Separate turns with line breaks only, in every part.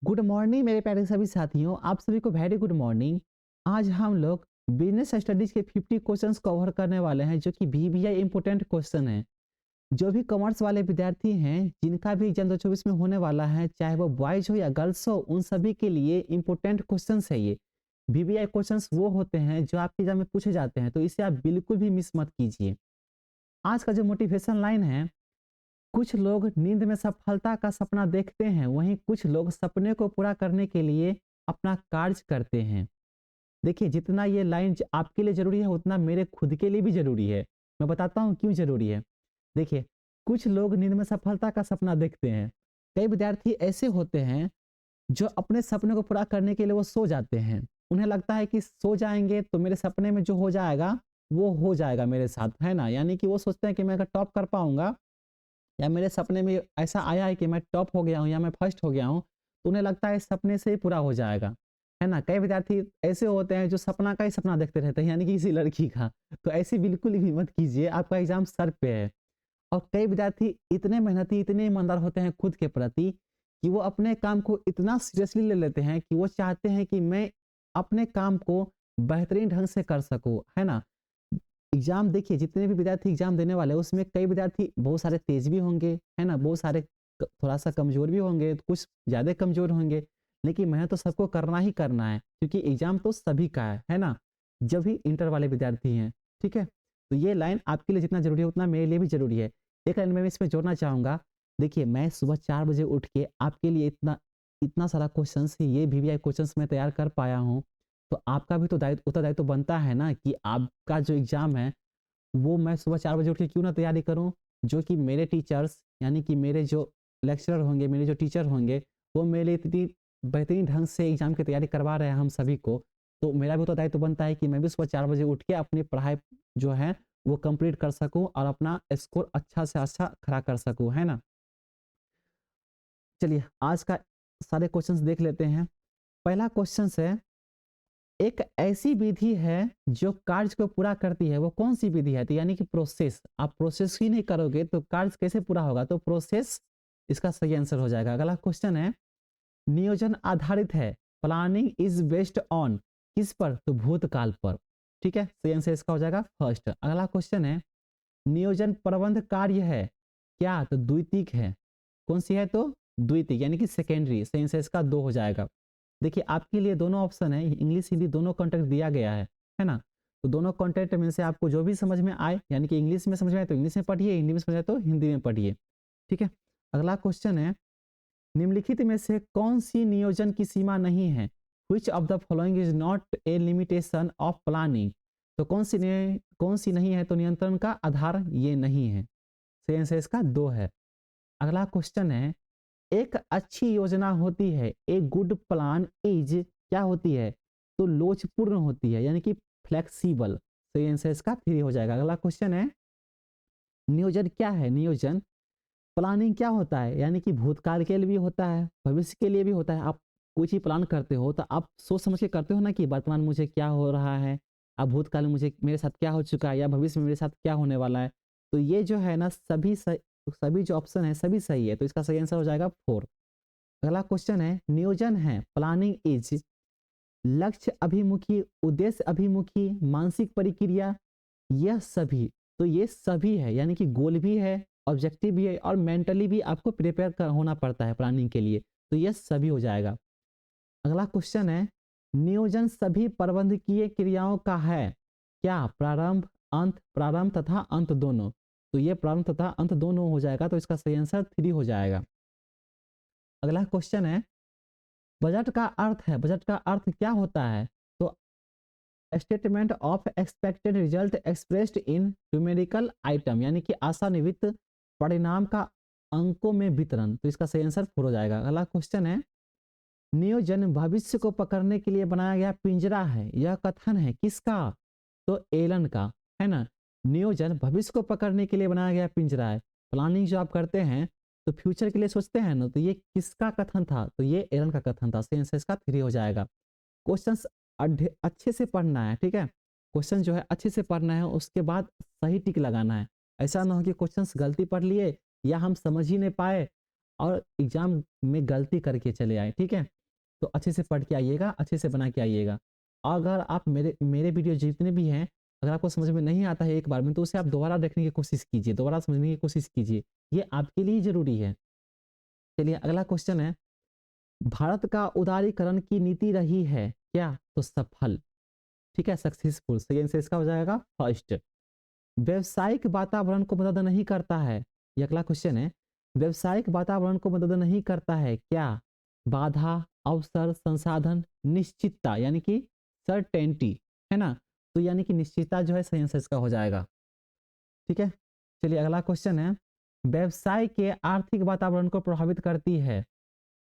Good morning मेरे प्यारे सभी साथियों, आप सभी को वेरी गुड मॉर्निंग। आज हम लोग बिजनेस स्टडीज के 50 क्वेश्चंस कवर करने वाले हैं जो कि बीबीआई इंपोर्टेंट क्वेश्चन है। जो भी कॉमर्स वाले विद्यार्थी हैं जिनका भी एग्जाम 2024 में होने वाला है, चाहे वो बॉयज हो या गर्ल्स हो, उन सभी के लिए इंपोर्टेंट क्वेश्चंस है ये। बीबीआई क्वेश्चंस वो होते हैं जो आपके एग्जाम में पूछे जाते हैं, तो इसे आप बिल्कुल भी मिस मत कीजिए। आज का जो मोटिवेशन लाइन है, कुछ लोग नींद में सफलता का सपना देखते हैं, वहीं कुछ लोग सपने को पूरा करने के लिए अपना कार्य करते हैं। देखिए, जितना ये लाइन आपके लिए ज़रूरी है, उतना मेरे खुद के लिए भी ज़रूरी है। मैं बताता हूँ क्यों ज़रूरी है। देखिए, कुछ लोग नींद में सफलता का सपना देखते हैं। कई विद्यार्थी ऐसे होते हैं जो अपने सपने को पूरा करने के लिए वो सो जाते हैं। उन्हें लगता है कि सो जाएँगे तो मेरे सपने में जो हो जाएगा, वो हो जाएगा मेरे साथ, है ना? यानी कि वो सोचते हैं कि मैं अगर टॉप कर पाऊँगा या मेरे सपने में ऐसा आया है कि मैं टॉप हो गया हूँ या मैं फर्स्ट हो गया हूँ, तो उन्हें लगता है सपने से ही पूरा हो जाएगा, है ना? कई विद्यार्थी ऐसे होते हैं जो सपना का ही सपना देखते रहते हैं, यानी कि किसी लड़की का। तो ऐसी बिल्कुल भी मत कीजिए, आपका एग्ज़ाम सर पे है। और कई विद्यार्थी इतने मेहनती, इतने ईमानदार होते हैं खुद के प्रति कि वो अपने काम को इतना सीरियसली ले लेते हैं कि वो चाहते हैं कि मैं अपने काम को बेहतरीन ढंग से कर सकूँ, है ना? एग्ज़ाम देखिए, जितने भी विद्यार्थी एग्ज़ाम देने वाले हैं, उसमें कई विद्यार्थी बहुत सारे तेज़ भी होंगे, है ना? बहुत सारे थोड़ा-सा कमज़ोर भी होंगे, कुछ ज़्यादा कमज़ोर होंगे, लेकिन मेहनत तो सबको करना ही करना है, क्योंकि एग्ज़ाम तो सभी का है ना? जो भी इंटर वाले विद्यार्थी हैं, ठीक है? तो ये लाइन आपके लिए जितना ज़रूरी है, उतना मेरे लिए भी ज़रूरी है। एक लाइन मैं इसमें जोड़ना चाहूँगा, देखिए, मैं सुबह 4 बजे उठ के आपके लिए इतना इतना सारा क्वेश्चंस, ये वीवीआई क्वेश्चंस मैं तैयार कर पाया हूँ, तो आपका भी तो उत्तरदायित्व तो बनता है ना कि आपका जो एग्ज़ाम है, वो मैं सुबह 4 बजे उठ के क्यों ना तैयारी करूँ, जो कि मेरे टीचर्स, यानी कि मेरे जो लेक्चरर होंगे, मेरे जो टीचर होंगे, वो मेरे लिए इतनी बेहतरीन ढंग से एग्ज़ाम की तैयारी करवा रहे हैं हम सभी को। तो मेरा भी उत्तरदायित्व बनता है कि मैं भी सुबह 4 बजे उठ के अपनी पढ़ाई जो है वो कंप्लीट कर सकूँ और अपना स्कोर अच्छा से अच्छा खड़ा कर सकूँ, है ना? चलिए, आज का सारे क्वेश्चंस देख लेते हैं। पहला क्वेश्चंस है, एक ऐसी विधि है जो कार्य को पूरा करती है, वो कौन सी विधि है? तो यानी कि प्रोसेस, आप प्रोसेस ही नहीं करोगे तो कार्य कैसे पूरा होगा? तो प्रोसेस इसका सही आंसर हो जाएगा। अगला क्वेश्चन है, नियोजन आधारित है, प्लानिंग इज बेस्ड ऑन, किस पर? तो भूतकाल पर। ठीक है, सही आंसर इसका हो जाएगा फर्स्ट। अगला क्वेश्चन है, नियोजन प्रबंध कार्य है क्या? तो द्वितीयक है। कौन सी है? तो द्वितीयक, यानी कि सेकेंडरी। सही आंसर इसका 2 हो जाएगा। देखिए, आपके लिए दोनों ऑप्शन है, इंग्लिश हिंदी दोनों कॉन्टेक्ट दिया गया है ना? तो दोनों कॉन्टेक्ट में से आपको जो भी समझ में आए, यानी कि इंग्लिश में समझ में आए तो इंग्लिश में पढ़िए, हिंदी में समझ आए तो हिंदी में पढ़िए। ठीक है, अगला क्वेश्चन है, निम्नलिखित में से कौन सी नियोजन की सीमा नहीं है? Which of the following is not a limitation of planning? तो कौन सी नहीं है? तो नियंत्रण का आधार ये नहीं है। सही आंसर इसका 2 है। अगला क्वेश्चन है, एक अच्छी योजना होती है, ए गुड प्लान इज क्या होती है? तो लोचपूर्ण होती है, यानी कि फ्लेक्सिबल। सही आंसर इसका 3 हो जाएगा। अगला क्वेश्चन है, नियोजन क्या है? नियोजन प्लानिंग क्या होता है? यानी कि भूतकाल के लिए भी होता है, भविष्य के लिए भी होता है। आप कोई चीज प्लान करते हो तो आप सोच समझ के करते हो ना कि वर्तमान में मुझे क्या हो रहा है, अब भूतकाल में मुझे मेरे साथ क्या हो चुका है या भविष्य में मेरे साथ क्या होने वाला है। तो ये जो है ना, सभी जो ऑप्शन है सभी सही है, तो इसका सही आंसर हो जाएगा 4। अगला क्वेश्चन है, नियोजन है, प्लानिंग इज लक्ष्य अभिमुखी, उद्देश्य अभिमुखी, मानसिक प्रक्रिया, यह सभी। तो ये सभी है, यानी कि गोल भी है, ऑब्जेक्टिव भी है और मेंटली भी आपको प्रिपेयर होना पड़ता है प्लानिंग के लिए, तो ये सभी हो जाएगा। अगला क्वेश्चन है, नियोजन सभी प्रबंधकीय क्रियाओं का है क्या? प्रारंभ तथा अंत दोनों। तो ये प्रारंभ तथा अंत दोनों हो जाएगा, तो इसका सही आंसर 3 हो जाएगा। अगला क्वेश्चन है, बजट का अर्थ है, बजट का अर्थ क्या होता है? तो statement of expected result expressed in numerical item, यानी कि आशान्वित परिणाम का अंकों में वितरण। तो इसका सही आंसर 4 हो जाएगा। अगला क्वेश्चन है, नियोजन भविष्य को पकड़ने के लिए बनाया गया पिंजरा है, यह कथन है किसका? तो एलन का, है ना? नियोजन भविष्य को पकड़ने के लिए बनाया गया पिंजरा है। प्लानिंग जो आप करते हैं तो फ्यूचर के लिए सोचते हैं ना, तो ये किसका कथन था? तो ये एलन का कथन था। सही आंसर इसका 3 हो जाएगा। क्वेश्चंस अच्छे से पढ़ना है, ठीक है? क्वेश्चन जो है अच्छे से पढ़ना है, उसके बाद सही टिक लगाना है। ऐसा ना हो कि क्वेश्चंस गलती पढ़ लिए या हम समझ ही नहीं पाए और एग्जाम में गलती करके चले आए, ठीक है। तो अच्छे से पढ़ के आइएगा, अच्छे से बना के आइएगा। अगर आप मेरे मेरे वीडियो जितने भी हैं, अगर आपको समझ में नहीं आता है एक बार में, तो उसे आप दोबारा देखने की कोशिश कीजिए, दोबारा समझने की कोशिश कीजिए, ये आपके लिए ज़रूरी है। चलिए अगला क्वेश्चन है, भारत का उदारीकरण की नीति रही है क्या? तो सफल, ठीक है, सक्सेसफुल। सही आंसर इसका हो जाएगा फर्स्ट। व्यावसायिक वातावरण को मदद नहीं करता है, ये अगला क्वेश्चन है, व्यावसायिक वातावरण को मदद नहीं करता है क्या? बाधा, अवसर, संसाधन, निश्चितता, यानी कि सर्टेनिटी, है ना। तो यानी कि निश्चितता जो है सही आंसर इसका हो जाएगा, ठीक है। चलिए अगला क्वेश्चन है, व्यवसाय के आर्थिक वातावरण को प्रभावित करती है।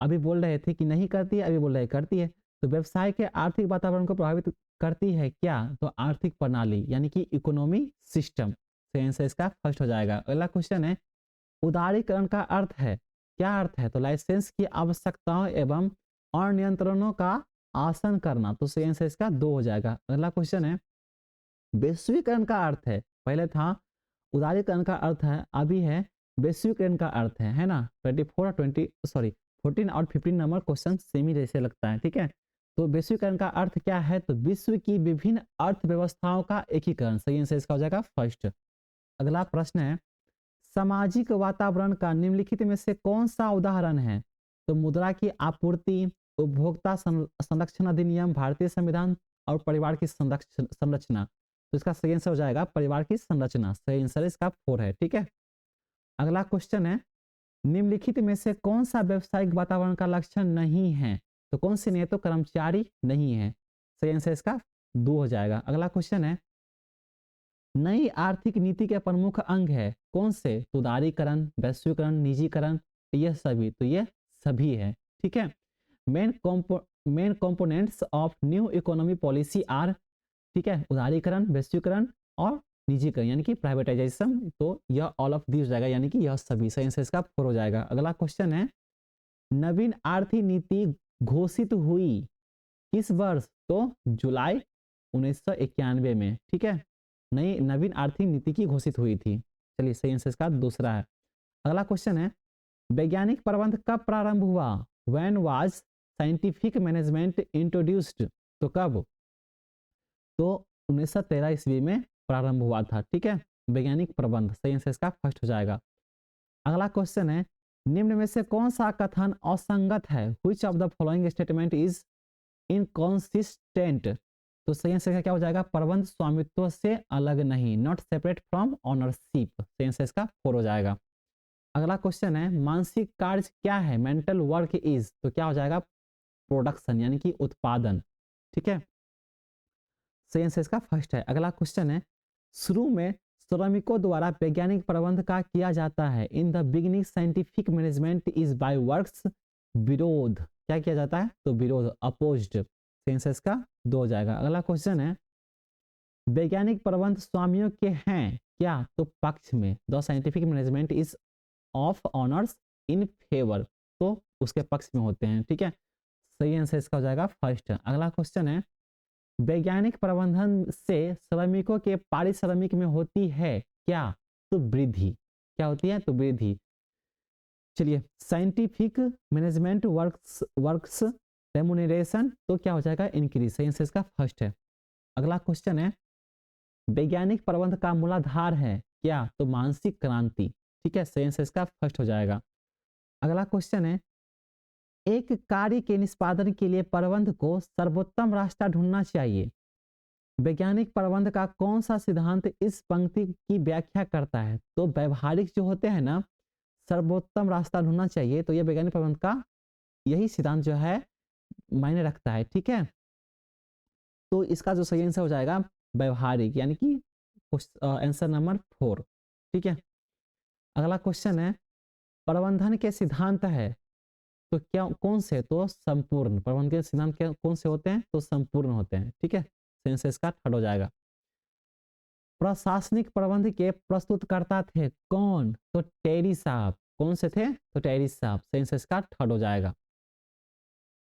अभी बोल रहे थे कि नहीं करती है, अभी बोल रहे करती है। तो व्यवसाय के आर्थिक वातावरण को प्रभावित करती है क्या? तो आर्थिक प्रणाली, यानी कि इकोनॉमी सिस्टम। सही आंसर इसका फर्स्ट हो जाएगा। अगला क्वेश्चन है, उदारीकरण का अर्थ है, क्या अर्थ है? तो लाइसेंस की आवश्यकताओं एवं और नियंत्रणों का आसन करना। तो सही आंसर इसका 2 हो जाएगा। अगला क्वेश्चन है, वैश्वीकरण का अर्थ है, पहले था उदारीकरण का अर्थ है, अभी है वैश्वीकरण का अर्थ है ना। 14 और 15 नंबर क्वेश्चन सेम ही जैसे लगता है, ठीक है। तो वैश्वीकरण का अर्थ क्या है? तो विश्व की विभिन्न अर्थव्यवस्थाओं का एकीकरण। सही आंसर इसका हो जाएगा फर्स्ट। अगला प्रश्न है, सामाजिक वातावरण का निम्नलिखित में से कौन सा उदाहरण है? तो मुद्रा की आपूर्ति, उपभोक्ता संरक्षण अधिनियम, भारतीय संविधान और परिवार की संरचना। तो इसका सही आंसर हो जाएगा परिवार की संरचना। सही आंसर इसका 4 है, ठीक है। अगला क्वेश्चन है, निम्नलिखित में से कौन सा व्यावसायिक वातावरण का लक्षण नहीं है? तो कौन से नहीं है? तो कर्मचारी नहीं है। सही आंसर इसका 2 हो जाएगा। अगला क्वेश्चन है, नई आर्थिक नीति के प्रमुख अंग है कौन से? तो उदारीकरण, वैश्वीकरण, निजीकरण, ये सभी। तो ये सभी है, ठीक है। Main components of new economy policy are, ठीक है, उदारीकरण, वैश्वीकरण और निजीकरण, यानी कि प्राइवेटाइजेशन। तो यह ऑल ऑफ दिस हो जाएगा, यानी कि यह सभी। सही आंसर इसका 4 हो जाएगा। अगला क्वेश्चन है, नवीन आर्थिक नीति घोषित हुई किस वर्ष? तो जुलाई 1991 में, ठीक है। नई नवीन आर्थिक नीति की घोषित हुई थी। चलिए सही आंसर इसका दूसरा है। अगला क्वेश्चन है, वैज्ञानिक प्रबंध कब प्रारंभ हुआ? When was scientific management introduced? तो कब? तो 1913 ईस्वी में प्रारंभ हुआ था, ठीक है, वैज्ञानिक प्रबंध। सही आंसर इसका फर्स्ट हो जाएगा। अगला क्वेश्चन है, निम्न में से कौन सा कथन असंगत है? Which of the following statement is inconsistent? तो सही आंसर क्या हो जाएगा? प्रबंध स्वामित्व से अलग नहीं, नॉट सेपरेट फ्रॉम ऑनरशिप। सही आंसर इसका 4 हो जाएगा। अगला क्वेश्चन है, मानसिक कार्य क्या है? मेंटल वर्क इज, तो क्या हो जाएगा? प्रोडक्शन, यानी कि उत्पादन, ठीक है। सही आंसर इसका फर्स्ट है। अगला क्वेश्चन है, शुरू में श्रमिकों द्वारा वैज्ञानिक प्रबंध का किया जाता है। In the beginning scientific management is by works, विरोध, क्या किया जाता है? तो विरोध, अपोज्ड। सही आंसर इसका 2 हो जाएगा। अगला क्वेश्चन है, वैज्ञानिक प्रबंध स्वामियों के हैं क्या? तो पक्ष में। The scientific management is of honours in favour, तो उसके पक्ष में होते हैं, ठीक है। सही आंसर इसका हो जाएगा फर्स्ट। अगला क्वेश्चन है, वैज्ञानिक प्रबंधन से श्रमिकों के पारिश्रमिक में होती है क्या? तो वृद्धि, क्या होती है? तो वृद्धि। चलिए, साइंटिफिक मैनेजमेंट वर्क्स रेमुनरेशन, तो क्या हो जाएगा? इंक्रीज। सही आंसर इसका फर्स्ट है। अगला क्वेश्चन है, वैज्ञानिक प्रबंध का मूलाधार है क्या? तो मानसिक क्रांति, ठीक है। सही आंसर इसका फर्स्ट हो जाएगा। अगला क्वेश्चन है, एक कार्य के निष्पादन के लिए प्रबंध को सर्वोत्तम रास्ता ढूंढना चाहिए। वैज्ञानिक प्रबंध का कौन सा सिद्धांत इस पंक्ति की व्याख्या करता है? तो व्यवहारिक जो होते हैं ना, सर्वोत्तम रास्ता ढूंढना चाहिए, तो ये वैज्ञानिक प्रबंध का यही सिद्धांत जो है मायने रखता है, ठीक है। तो इसका जो सही आंसर हो जाएगा व्यवहारिक, यानी कि आंसर नंबर 4, ठीक है। अगला क्वेश्चन है, प्रबंधन के सिद्धांत है तो क्या कौन से? तो संपूर्ण। प्रबंधन के सिद्धांत क्या कौन से होते हैं? तो संपूर्ण होते हैं, ठीक है। सही आंसर इसका 3rd हो जाएगा। प्रशासनिक प्रबंध के प्रस्तुतकर्ता थे कौन? तो टेरी साहब। कौन से थे? तो टेरी साहब। सही आंसर इसका 3rd हो जाएगा।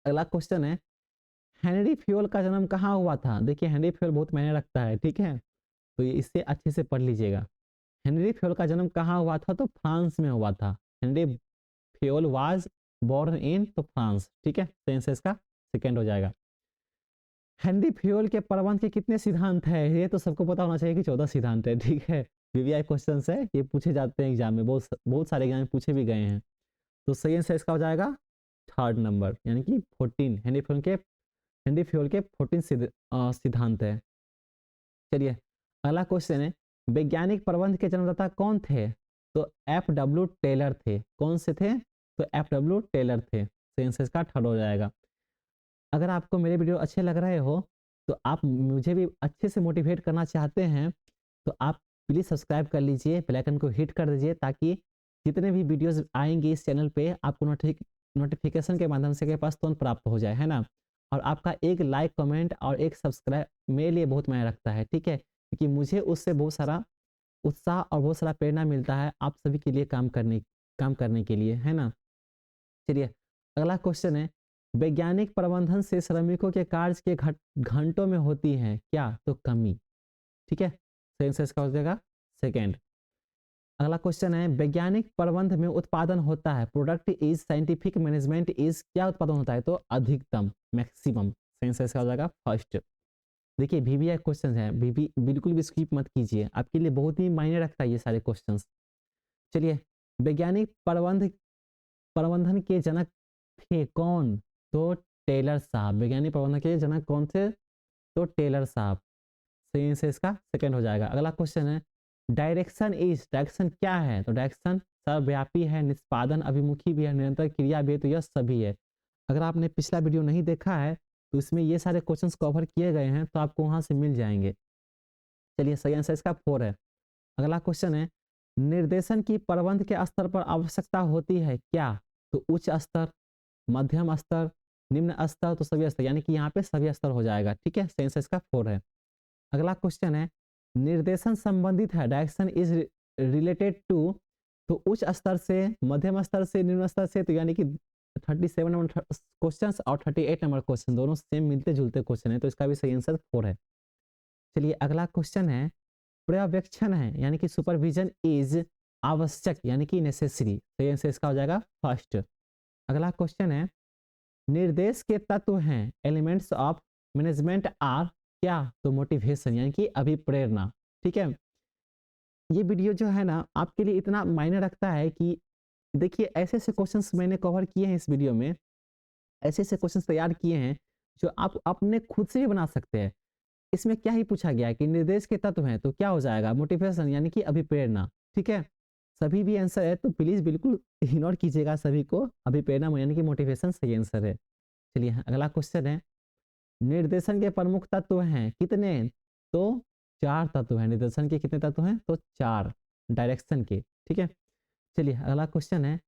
अगला क्वेश्चन है, हेनरी फ्यूल का जन्म कहाँ हुआ था? देखिए, हेनरी फ्यूल बहुत मायने रखता है, ठीक है, तो ये इससे अच्छे से पढ़ लीजिएगा। हेनरी फ्यूल का जन्म कहाँ हुआ था? तो फ्रांस में हुआ था। Henri Fayol was born in तो फ्रांस, ठीक है, तो आंसर इसका सेकेंड हो जाएगा। हेनरी फ्यूल के प्रबंध के कितने सिद्धांत है? ये तो सबको पता होना चाहिए कि 14 सिद्धांत है, ठीक है। वीवीआई क्वेश्चन है, ये पूछे जाते हैं एग्जाम में, बहुत सारे एग्जाम में पूछे भी गए हैं। तो सही आंसर इसका हो जाएगा थर्ड नंबर, यानी कि 14। हेनरी फ्यूल के 14 सिद्धांत है। चलिए अगला क्वेश्चन है, वैज्ञानिक प्रबंध के जन्मदाता कौन थे? तो FW टेलर थे। कौन से थे? तो FW टेलर थे। सही आंसर इसका थर्ड हो जाएगा। अगर आपको मेरे वीडियो अच्छे लग रहे हो तो आप मुझे भी अच्छे से मोटिवेट करना चाहते हैं तो आप प्लीज़ सब्सक्राइब कर लीजिए, बेल आइकन को हिट कर दीजिए, ताकि जितने भी वीडियोस आएंगे इस चैनल पे आपको नोटिफिकेशन के माध्यम से के पास तुरंत प्राप्त हो जाए, है ना। और आपका एक लाइक, कमेंट और एक सब्सक्राइब मेरे लिए बहुत मायने रखता है, ठीक है, क्योंकि मुझे उससे बहुत सारा उत्साह और बहुत सारा प्रेरणा मिलता है आप सभी के लिए काम करने के लिए, है ना। चलिए अगला क्वेश्चन है, वैज्ञानिक प्रबंधन से श्रमिकों के कार्य के घंटों में होती है क्या? तो कमी, ठीक है, सही आंसर इसका हो जाएगा सेकेंड। अगला क्वेश्चन है, वैज्ञानिक प्रबंध में उत्पादन होता है, product is scientific management is, क्या उत्पादन होता है? तो अधिकतम, मैक्सिमम। सही आंसर इसका हो जाएगा फर्स्ट। देखिए वीवीआई क्वेश्चन है, बिल्कुल भी स्किप मत कीजिए, आपके लिए बहुत ही मायने रखता है ये सारे क्वेश्चंस। चलिए वैज्ञानिक प्रबंधन के जनक थे कौन? तो टेलर साहब। वैज्ञानिक प्रबंधन के जनक कौन थे? तो टेलर साहब। सही आंसर इसका सेकंड हो जाएगा। अगला क्वेश्चन है, डायरेक्शन क्या है? तो डायरेक्शन सर्वव्यापी है, निष्पादन अभिमुखी भी है, निरंतर क्रिया भी है, तो यह सभी है। अगर आपने पिछला वीडियो नहीं देखा है तो इसमें ये सारे क्वेश्चंस कवर किए गए हैं, तो आपको वहां से मिल जाएंगे। चलिए सही आंसर इसका 4 है। अगला क्वेश्चन है, निर्देशन की प्रबंध के स्तर पर आवश्यकता होती है क्या? तो उच्च स्तर, मध्यम स्तर, निम्न स्तर, तो सभी स्तर, यानी कि यहाँ पे सभी स्तर हो जाएगा, ठीक है, सही आंसर इसका 4 है। अगला क्वेश्चन है, निर्देशन संबंधित है, डायरेक्शन इज रिलेटेड टू, तो उच्च स्तर से, मध्यम स्तर से, निम्न स्तर से, तो यानी कि 37 नंबर क्वेश्चन और 38 नंबर क्वेश्चन दोनों सेम मिलते जुलते क्वेश्चन है, तो इसका भी सही आंसर 4 है। चलिए अगला क्वेश्चन है, पर्यवेक्षण है, यानी कि सुपरविजन इज आवश्यक, यानी कि नेसेसरी, सही आंसर इसका हो जाएगा फर्स्ट। अगला क्वेश्चन है, निर्देश के तत्व हैं, एलिमेंट्स ऑफ मैनेजमेंट आर, क्या? तो मोटिवेशन, यानी कि अभिप्रेरणा, ठीक है। ये वीडियो जो है ना आपके लिए इतना मायने रखता है कि देखिए ऐसे ऐसे क्वेश्चंस मैंने कवर किए हैं इस वीडियो में, ऐसे ऐसे क्वेश्चंस तैयार किए हैं जो आप अपने खुद से भी बना सकते हैं। इसमें क्या ही पूछा गया है कि निर्देश के तत्व हैं, तो क्या हो जाएगा? मोटिवेशन, यानी कि अभिप्रेरणा, ठीक है। सभी भी आंसर है, तो प्लीज बिल्कुल इग्नोर कीजिएगा सभी को, अभिप्रेरणा यानी कि मोटिवेशन सही आंसर है। चलिए अगला क्वेश्चन है, निर्देशन के प्रमुख तत्व हैं कितने? तो 4 तत्व हैं। निर्देशन के कितने तत्व हैं? तो 4 डायरेक्शन के, ठीक है। चलिए अगला क्वेश्चन है,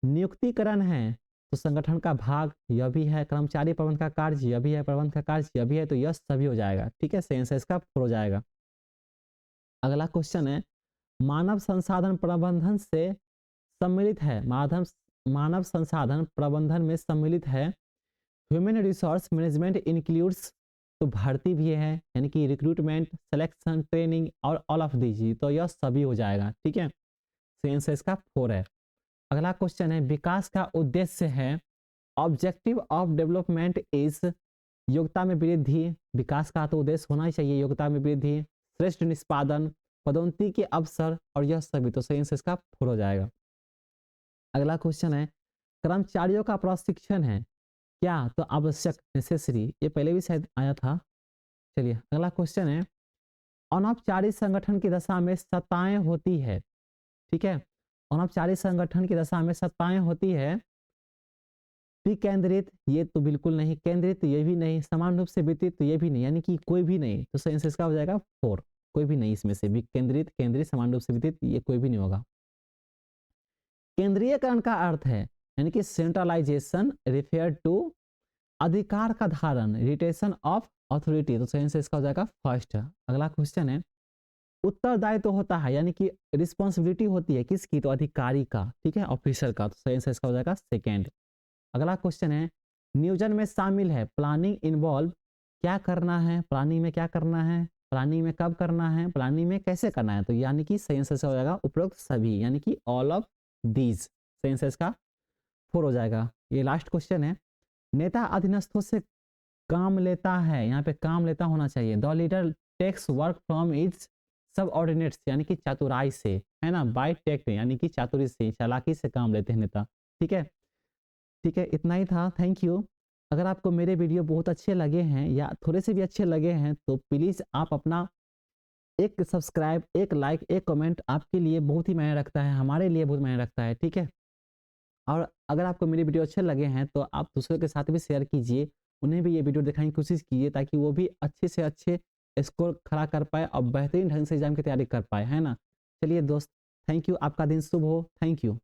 नियुक्तिकरण है, तो संगठन का भाग, यह भी है, कर्मचारी प्रबंध का कार्य, यह भी है, प्रबंध का कार्य, यह भी है, तो यह सभी हो जाएगा, ठीक है, सही आंसर इसका 4 हो जाएगा। अगला क्वेश्चन है, मानव संसाधन प्रबंधन से सम्मिलित है, मानव संसाधन प्रबंधन में सम्मिलित है, ह्यूमन रिसोर्स मैनेजमेंट इंक्लूड्स, तो भर्ती भी है, यानी कि रिक्रूटमेंट, सिलेक्शन, ट्रेनिंग और ऑल ऑफ दीज, तो यह सभी हो जाएगा, ठीक है, सही आंसर इसका 4 है। अगला क्वेश्चन है, विकास का उद्देश्य है, ऑब्जेक्टिव ऑफ डेवलपमेंट इज, योग्यता में वृद्धि, विकास का तो उद्देश्य होना ही चाहिए योग्यता में वृद्धि, श्रेष्ठ निष्पादन, पदोन्नति के अवसर, और यह सभी, तो सही आंसर इसका 4 हो जाएगा। अगला क्वेश्चन है, कर्मचारियों का प्रशिक्षण है क्या? तो आवश्यक, नेसेसरी, ये पहले भी शायद आया था। चलिए अगला क्वेश्चन है, अनौपचारिक संगठन की दशा में सत्ताएं होती है, ठीक है, अनौपचारिक संगठन की दशा में सत्ताएं होती है, विकेंद्रित, ये तो बिल्कुल नहीं, केंद्रित ये भी नहीं, समान रूप से वितरित तो ये भी नहीं, यानी कि कोई भी नहीं, तो सही आंसर इसका हो जाएगा 4, कोई भी नहीं इसमें से, विकेंद्रित, केंद्रित, समान रूप से वितरित, ये कोई भी नहीं होगा। केंद्रीयकरण का अर्थ है, यानी कि सेंट्रलाइजेशन रेफर टू, अधिकार का धारण, रिटेशन ऑफ अथॉरिटी, तो सही आंसर इसका हो जाएगा फर्स्ट। अगला क्वेश्चन है, उत्तरदायित्व तो होता है, यानी कि रिस्पॉन्सिबिलिटी होती है किसकी? तो अधिकारी का, ठीक है, ऑफिसर का, तो सही आंसर इसका हो जाएगा सेकेंड। अगला क्वेश्चन है, नियोजन में शामिल है, प्लानिंग इन्वॉल्व, क्या करना है, प्लानिंग में क्या करना है, प्लानिंग में कब करना है, प्लानिंग में कैसे करना है, तो यानी कि सही आंसर हो जाएगा उपरोक्त सभी, यानी कि ऑल ऑफ दीज, सही आंसर इसका 4 हो जाएगा। ये लास्ट क्वेश्चन है। नेता अधीनस्थों से काम लेता है, यहाँ पे काम लेता होना चाहिए। The leader takes work from its subordinates, यानी कि चतुराई से, है ना, बाय टेक्ट यानी कि चातुरी से, चालाकी से काम लेते हैं नेता। ठीक है, ठीक है, इतना ही था। Thank you. अगर आपको मेरे वीडियो बहुत अच्छे लगे हैं या थोड़े से भी अच्छे लगे हैं तो प्लीज़ आप अपना एक सब्सक्राइब, एक लाइक, एक कमेंट आपके लिए बहुत ही मायने रखता है, हमारे लिए बहुत मायने रखता है। ठीक है, और अगर आपको मेरे वीडियो अच्छे लगे हैं तो आप दूसरों के साथ भी शेयर कीजिए, उन्हें भी ये वीडियो दिखाने की कोशिश कीजिए ताकि वो भी अच्छे से अच्छे स्कोर खड़ा कर पाए और बेहतरीन ढंग से एग्जाम की तैयारी कर पाए, है ना। चलिए दोस्त, थैंक यू, आपका दिन शुभ हो। Thank you.